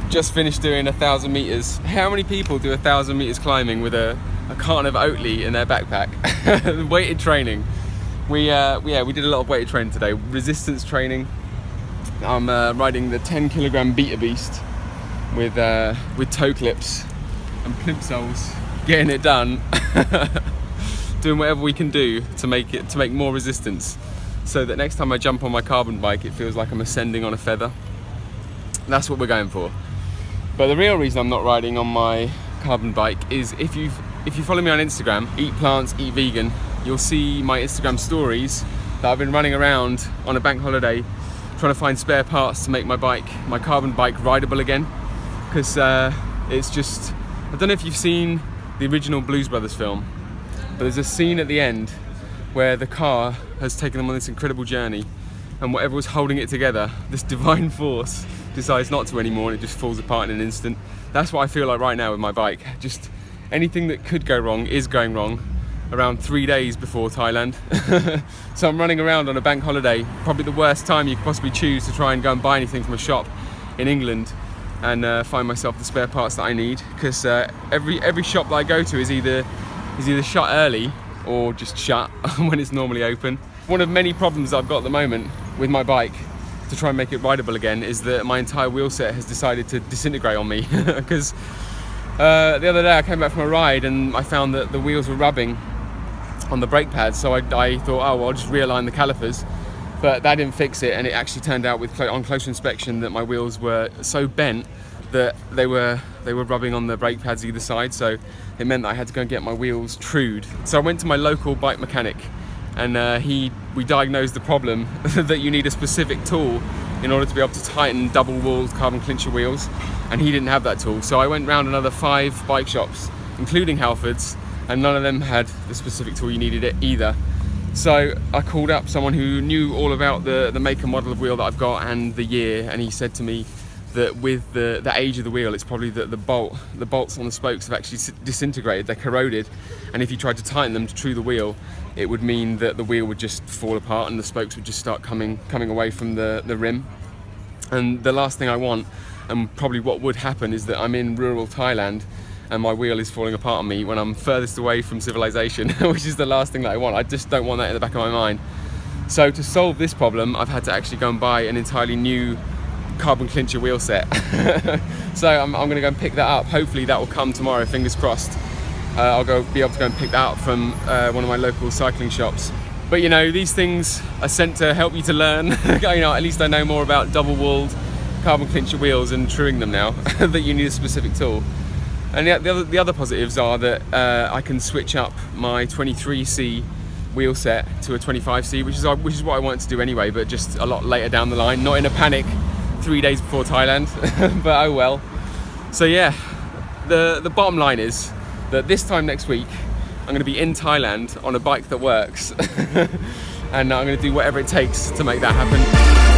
just finished doing 1,000 meters. How many people do 1,000 meters climbing with a carton of Oatly in their backpack? Weighted training. We did a lot of weighted training today. Resistance training. I'm riding the 10 kilogram Beta Beast with toe clips and plimsolls, getting it done. Doing whatever we can do to make more resistance, so that next time I jump on my carbon bike, it feels like I'm ascending on a feather. That's what we're going for. But the real reason I'm not riding on my carbon bike is if you follow me on Instagram, Eat Plants, Eat Vegan, you'll see my Instagram stories that I've been running around on a bank holiday trying to find spare parts to make my carbon bike rideable again. Because it's just, I don't know if you've seen the original Blues Brothers film, but there's a scene at the end where the car has taken them on this incredible journey, and whatever was holding it together, this divine force, decides not to anymore, and it just falls apart in an instant. That's what I feel like right now with my bike. Just anything that could go wrong is going wrong around 3 days before Thailand. So I'm running around on a bank holiday, probably the worst time you could possibly choose to try and go and buy anything from a shop in England and find myself the spare parts that I need, because every shop that I go to is either shut early or just shut when it's normally open. One of many problems I've got at the moment with my bike to try and make it rideable again is that my entire wheel set has decided to disintegrate on me. Because the other day I came back from a ride and I found that the wheels were rubbing on the brake pads, so I thought, oh well, I'll just realign the calipers, but that didn't fix it, and it actually turned out on closer inspection that my wheels were so bent that they were rubbing on the brake pads either side, so it meant that I had to go and get my wheels trued. So I went to my local bike mechanic, and we diagnosed the problem that you need a specific tool in order to be able to tighten double-walled carbon clincher wheels, and he didn't have that tool. So I went round another 5 bike shops, including Halford's, and none of them had the specific tool you needed it either. So I called up someone who knew all about the make and model of wheel that I've got and the year, and he said to me that with the age of the wheel, it's probably that the bolts on the spokes have actually disintegrated, they're corroded, and if you tried to tighten them to true the wheel, it would mean that the wheel would just fall apart and the spokes would just start coming away from the rim. And the last thing I want, and probably what would happen, is that I'm in rural Thailand and my wheel is falling apart on me when I'm furthest away from civilization, which is the last thing that I want. I just don't want that in the back of my mind. So to solve this problem, I've had to actually go and buy an entirely new carbon clincher wheel set. So I'm going to go and pick that up. Hopefully that will come tomorrow, fingers crossed. I'll be able to go and pick that up from one of my local cycling shops. But you know, these things are sent to help you to learn. You know, at least I know more about double-walled carbon clincher wheels and truing them now, that you need a specific tool. And the other positives are that I can switch up my 23C wheel set to a 25C, which is what I wanted to do anyway, but just a lot later down the line, not in a panic 3 days before Thailand. But oh well. So yeah, the bottom line is that this time next week I'm going to be in Thailand on a bike that works, and I'm going to do whatever it takes to make that happen.